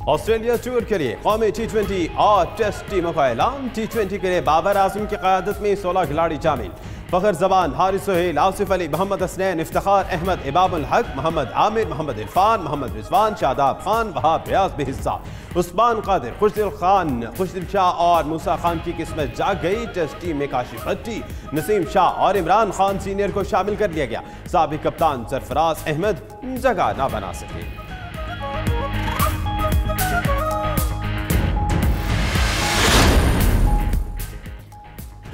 Australia tour के लिए कौमी T20 और टेस्ट टीमों का ऐलान। T20 के लिए बाबर आजम की क़यादत में 16 खिलाड़ी शामिल। फखर जबान, हारिस सोहेल, आसिफ अली, मोहम्मद हसनैन, इफ्तिखार अहमद, इबाबुल हक, मोहम्मद आमिर, मोहम्मद इरफान, मोहम्मद रिजवान, शादाब खान, वहाब रियाज भी हिस्सा। उस्मान कादिर, खुशदिल शाह और मूसा खान की किस्मत जाग गई। टेस्ट टीम में काशिफ भट्टी, नसीम शाह और इमरान खान सीनियर को शामिल कर लिया गया। साबिक कप्तान सरफराज अहमद जगह ना बना सके।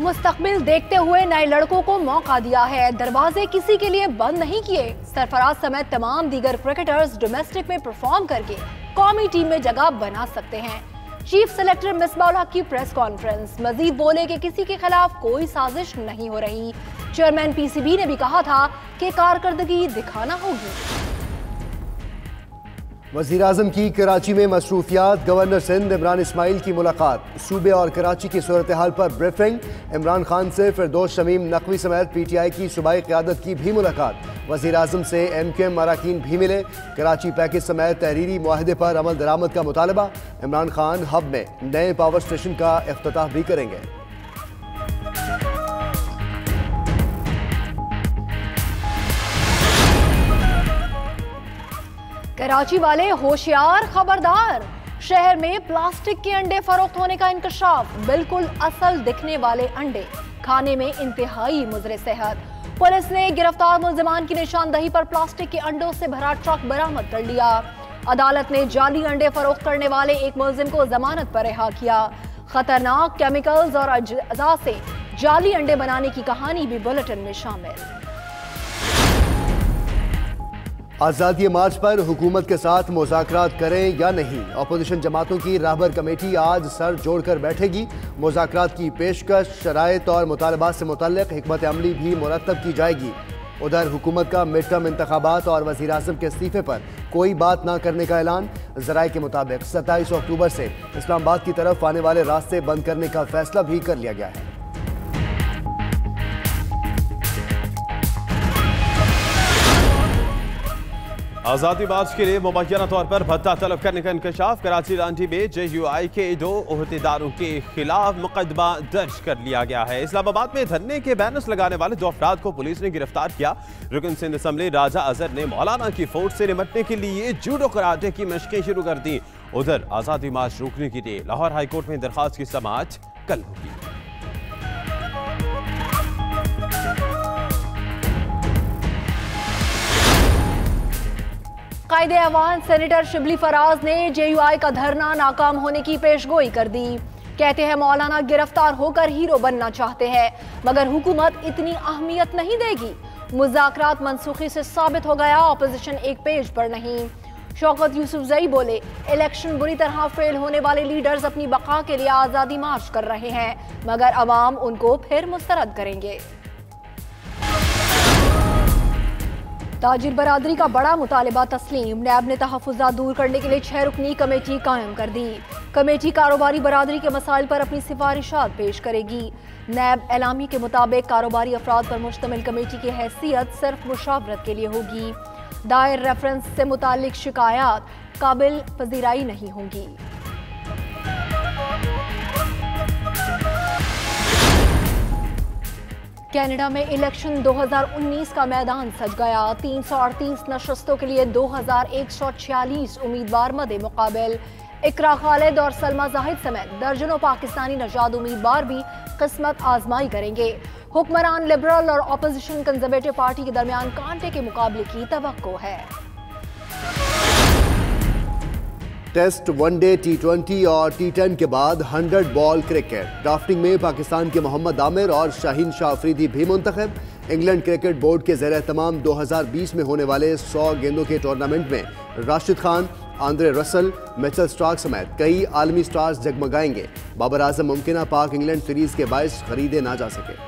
मुस्तकबिल देखते हुए नए लड़कों को मौका दिया है, दरवाजे किसी के लिए बंद नहीं किए। सरफराज समेत तमाम दीगर क्रिकेटर्स डोमेस्टिक में परफॉर्म करके कौमी टीम में जगह बना सकते हैं। चीफ सेलेक्टर मिसबाउल हक की प्रेस कॉन्फ्रेंस, मजीद बोले कि किसी के खिलाफ कोई साजिश नहीं हो रही। चेयरमैन PCB ने भी कहा था कि कारकर्दगी दिखाना होगी। वज़ीर आज़म की कराची में मसरूफियात, गवर्नर सिंध इमरान इस्माइल की मुलाकात, सूबे और कराची की सूरत हाल पर ब्रीफिंग। इमरान खान से फिरदौस शमीम नकवी समेत PTI की सूबाई क़यादत की भी मुलाकात। वज़ीर आज़म से MQM अरकान भी मिले। कराची पैकेज समेत तहरीरी मुआहदे पर अमल दरामद का मुतालबा। इमरान खान हब में नए पावर स्टेशन का इफ्तिताह भी करेंगे। कराची वाले होशियार, खबरदार। शहर में प्लास्टिक के अंडे फरोख्त होने का इंकशाफ। बिल्कुल असल दिखने वाले अंडे, खाने में इंतहाई मुज़र सेहत। पुलिस ने गिरफ्तार मुल्जिमान की निशानदही पर प्लास्टिक के अंडों से भरा ट्रक बरामद कर लिया। अदालत ने जाली अंडे फरोख्त करने वाले एक मुल्जिम को जमानत पर रिहा किया। खतरनाक केमिकल्स और अज्जा से जाली अंडे बनाने की कहानी भी बुलेटिन में शामिल। आज़ादी मार्च पर हुकूमत के साथ मुज़ाकरात करें या नहीं, अपोजिशन जमातों की राहबर कमेटी आज सर जोड़कर बैठेगी। मुज़ाकरात की पेशकश, शराइत और मुतालबात से मुतल्लिक़ हिकमत अमली भी मुरतब की जाएगी। उधर हुकूमत का मिड टर्म इंतखाबात और वज़ीर आज़म के इस्तीफ़े पर कोई बात ना करने का ऐलान। ज़राए के मुताबिक 27 अक्टूबर से इस्लामाबाद की तरफ आने वाले रास्ते बंद करने का फैसला भी कर लिया गया है। आज़ादी मार्च के लिए मुबैना तौर पर भत्ता तलब करने का इंकशाफ। कराची लांठी में JUI के 2 ओहदेदारों के खिलाफ मुकदमा दर्ज कर लिया गया है। इस्लामाबाद में धरने के बैनर्स लगाने वाले 2 अफराद को पुलिस ने गिरफ्तार किया। रुकन सिंध असम्बली राजा अजहर ने मौलाना की फोर्स से निपटने के लिए जूडो कराटे की मशकें शुरू कर दी। उधर आज़ादी मार्च रोकने के लिए लाहौर हाईकोर्ट में दरखास्त की समाअत कल होगी। कायदे अवान सेनेटर शिबली फराज ने JUI का धरना नाकाम होने की पेशगोई कर दी। कहते हैं मौलाना गिरफ्तार होकर हीरो बनना चाहते हैं, मगर हुकूमत इतनी अहमियत नहीं देगी। मुज़ाकरात मनसूखी से साबित हो गया, अपोजिशन एक पेज पर नहीं। शौकत यूसुफजई बोले, इलेक्शन बुरी तरह फेल होने वाले लीडर्स अपनी बका के लिए आज़ादी मार्च कर रहे हैं, मगर अवाम उनको फिर मुस्तरद करेंगे। ताजिर बरादरी का बड़ा मुतालिबा तस्लीम। नैब ने तहफ़्फ़ुज़ात दूर करने के लिए 6 रुकनी कमेटी कायम कर दी। कमेटी कारोबारी बरादरी के मसाइल पर अपनी सिफारिशात पेश करेगी। नैब एलामी के मुताबिक कारोबारी अफराद पर मुश्तमिल कमेटी की हैसियत सिर्फ मुशावरत के लिए होगी। दायर रेफरेंस से मुतालिक शिकायत काबिल पजीराई नहीं होंगी। कनाडा में इलेक्शन 2019 का मैदान सज गया। 338 नशस्तों के लिए 2146 उम्मीदवार मदे मुकाबिल। इकरा खालिद और सलमा जाहिद समेत दर्जनों पाकिस्तानी नजाद उम्मीदवार भी किस्मत आजमाई करेंगे। हुक्मरान लिबरल और अपोजिशन कंजर्वेटिव पार्टी के दरमियान कांटे के मुकाबले की तवक्को है। टेस्ट, वनडे, T20 और T10 के बाद 100 बॉल क्रिकेट। ड्राफ्टिंग में पाकिस्तान के मोहम्मद आमिर और शाहीन शाह अफरीदी भी मुंतखब। इंग्लैंड क्रिकेट बोर्ड के ज़ेर एहतमाम 2020 में होने वाले 100 गेंदों के टूर्नामेंट में Rashid Khan, Andre Russell, Mitchell Starc समेत कई आलमी स्टार्स जगमगाएंगे। बाबर आजम मुमकिन पाक इंग्लैंड सीरीज के बायस खरीदे ना जा सके।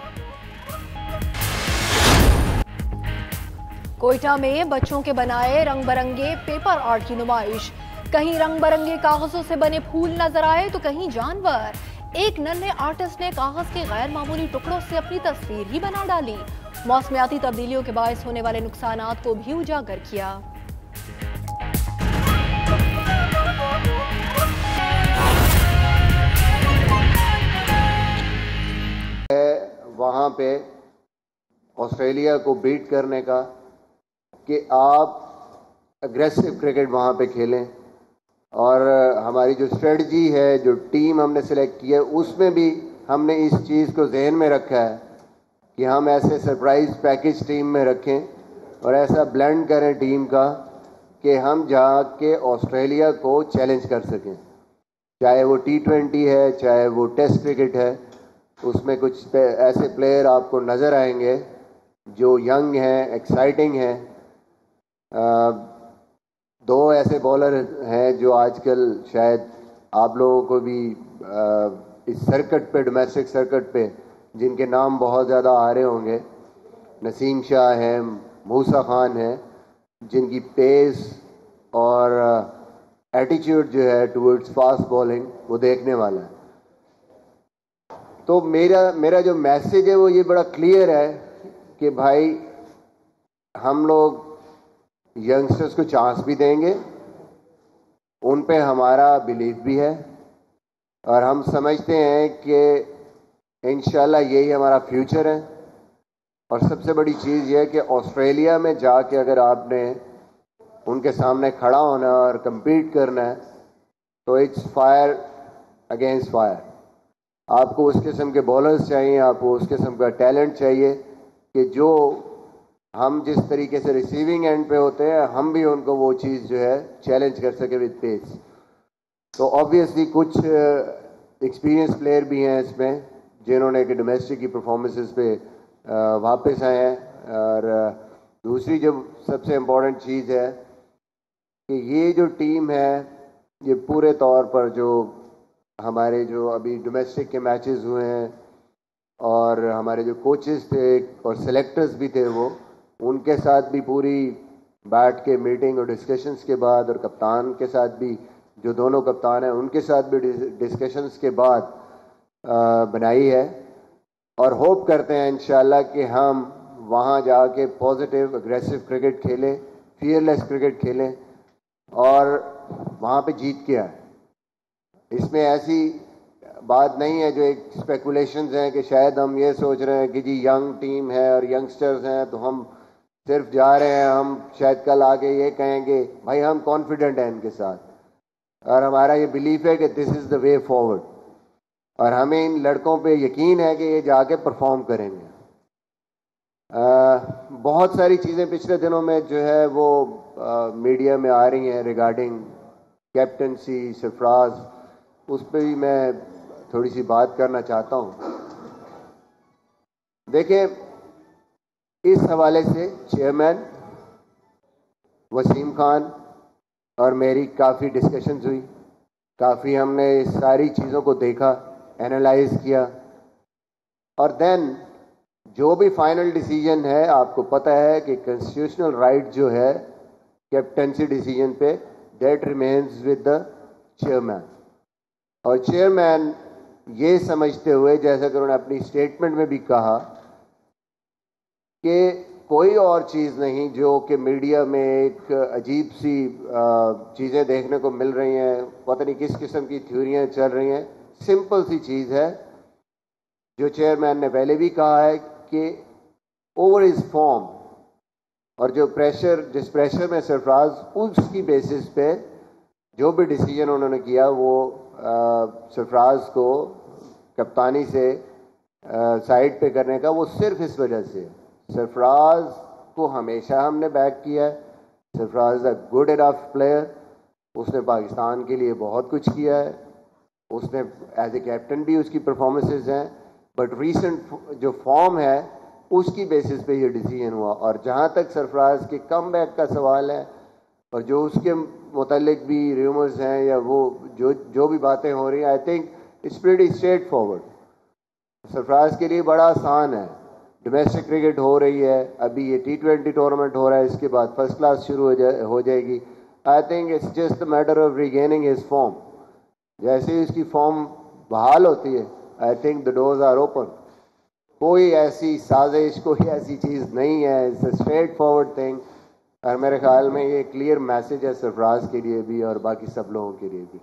कोयटा में बच्चों के बनाए रंग बिरंगे पेपर आर्ट की नुमाइश। कहीं रंग बिरंगे कागजों से बने फूल नजर आए तो कहीं जानवर। एक नन्हे आर्टिस्ट ने कागज के गैर मामूली टुकड़ों से अपनी तस्वीर ही बना डाली। मौसमियाती तब्दीलियों के बायस होने वाले नुकसानात को भी उजागर किया। وہاں پہ آسٹریلیا کو بیٹ کرنے کا کہ آپ اگریسو کرکٹ وہاں پہ کھیلیں. اور ہماری جو اسٹریٹجی ہے, جو ٹیم ہم نے سلیکٹ کی ہے, اس میں بھی ہم نے اس چیز کو ذہن میں رکھا ہے کہ ہم ایسے سرپرائز پیکج ٹیم میں رکھیں اور ایسا بلینڈ کریں ٹیم کا کہ ہم جا کے آسٹریلیا کو چیلنج کر سکیں, چاہے وہ T20 ہے, چاہے وہ ٹیسٹ کرکٹ ہے. اس میں کچھ ایسے پلیئر آپ کو نظر آئیں گے جو ینگ ہیں, ایکسائٹنگ ہیں. دو ایسے بولر ہیں جو آج کل شاید آپ لوگوں کو بھی اس سرکٹ پہ, ڈومیسٹک سرکٹ پہ, جن کے نام بہت زیادہ آ رہے ہوں گے. نسیم شاہ ہیں, موسیٰ خان ہیں, جن کی پیس اور ایٹیچیوڈ جو ہے ٹورڈز فاسٹ بولنگ وہ دیکھنے والا ہے. تو میرا جو میسیج ہے وہ یہ بڑا کلیئر ہے کہ بھائی ہم لوگ ینگسٹرز کو چانس بھی دیں گے, ان پہ ہمارا بلیف بھی ہے, اور ہم سمجھتے ہیں کہ انشاءاللہ یہی ہمارا فیوچر ہے. اور سب سے بڑی چیز یہ ہے کہ آسٹریلیا میں جا کے اگر آپ نے ان کے سامنے کھڑا ہونا اور کمپیٹ کرنا ہے تو اٹس فائر اگینسٹ فائر. آپ کو اس قسم کے بولرز چاہیے, آپ کو اس قسم کا ٹیلنٹ چاہیے کہ جو ہم جس طریقے سے ریسیونگ اینڈ پہ ہوتے ہیں ہم بھی ان کو وہ چیز جو ہے چیلنج کر سکے وتھ پیس. تو آبویسلی کچھ ایکسپیرینس پلیئر بھی ہیں اس میں جنہوں نے کہ ڈومیسٹک کی پرفارمنسز پہ واپس آئے ہیں. اور دوسری جو سب سے امپورٹنٹ چیز ہے کہ یہ جو ٹیم ہے یہ پورے طور پر جو ہمارے جو ابھی ڈومیسٹک کے میچز ہوئے ہیں اور ہمارے جو کوچز تھے اور سلیکٹرز بھی تھے وہ ان کے ساتھ بھی پوری بیٹھ کے میٹنگ اور ڈسکشنز کے بعد, اور کپتان کے ساتھ بھی جو دونوں کپتان ہیں ان کے ساتھ بھی ڈسکشنز کے بعد بنائی ہے. اور ہوپ کرتے ہیں انشاءاللہ کہ ہم وہاں جا کے پازیٹیو اگریسو کرکٹ کھیلیں, فیئرلیس کرکٹ کھیلیں اور وہاں پہ جیت کے آئیں. اس میں ایسی بات نہیں ہے جو ایک اسپیکولیشنز ہیں کہ شاید ہم یہ سوچ رہے ہیں کہ جی ینگ ٹیم ہے اور ینگسٹرز ہیں تو ہم صرف جا رہے ہیں, ہم شاید کل آگے یہ کہیں گے. بھائی ہم کانفیڈنٹ ہیں ان کے ساتھ, اور ہمارا یہ بلیف ہے کہ دس از دا وے فارورڈ, اور ہمیں ان لڑکوں پہ یقین ہے کہ یہ جا کے پرفارم کریں گے. بہت ساری چیزیں پچھلے دنوں میں جو ہے وہ میڈیا میں آ رہی ہیں ریگارڈنگ کیپٹنسی سرفراز, اس پہ بھی میں تھوڑی سی بات کرنا چاہتا ہوں. دیکھیں اس حوالے سے چیئرمین وسیم خان اور میری کافی ڈسکشنز ہوئی, کافی ہم نے اس ساری چیزوں کو دیکھا, اینالائز کیا, اور دین جو بھی فائنل ڈیسیجن ہے آپ کو پتہ ہے کہ کنسٹیٹیوشنل رائٹ جو ہے کیپٹنسی ڈیسیجن پہ that remains with the chairman. اور چیئرمین یہ سمجھتے ہوئے, جیسا کہ انہوں نے اپنی اسٹیٹمنٹ میں بھی کہا, کہ کوئی اور چیز نہیں جو کہ میڈیا میں ایک عجیب سی چیزیں دیکھنے کو مل رہی ہیں, پتہ نہیں کس قسم کی تھیوریاں چل رہی ہیں. سمپل سی چیز ہے جو چیئرمین نے پہلے بھی کہا ہے کہ اوور از فارم, اور جو پریشر جس پریشر میں سرفراز اس کی بیسس پہ جو بھی ڈیسیجن انہوں نے کیا وہ سرفراز کو کپتانی سے سائڈ پہ کرنے کا, وہ صرف اس وجہ سے. سرفراز کو ہمیشہ ہم نے بیک کیا ہے. سرفراز اے گڈ انف پلیئر, اس نے پاکستان کے لیے بہت کچھ کیا ہے, اس نے ایز اے کیپٹن بھی اس کی پرفارمنسز ہیں, بٹ ریسنٹ جو فارم ہے اس کی بیسس پہ یہ ڈیسیجن ہوا. اور جہاں تک سرفراز کے کم بیک کا سوال ہے اور جو اس کے متعلق بھی ریومرز ہیں یا وہ جو بھی باتیں ہو رہی ہیں, I think it's pretty straightforward. Sarfaraz کے لیے بڑا آسان ہے, ڈومیسٹک کرکٹ ہو رہی ہے, ابھی یہ T20 ٹورنامنٹ ہو رہا ہے, اس کے بعد فرسٹ کلاس شروع ہو جائے گی. I think it's just a matter of regaining his form. جیسے ہی اس کی فارم بحال ہوتی ہے I think the doors are open. کوئی ایسی سازش, کوئی ایسی چیز نہیں ہے, it's a straightforward thing. اور میرے خیال میں یہ کلیئر میسج ہے سرفراز کے لیے بھی اور باقی سب لوگوں کے لیے بھی.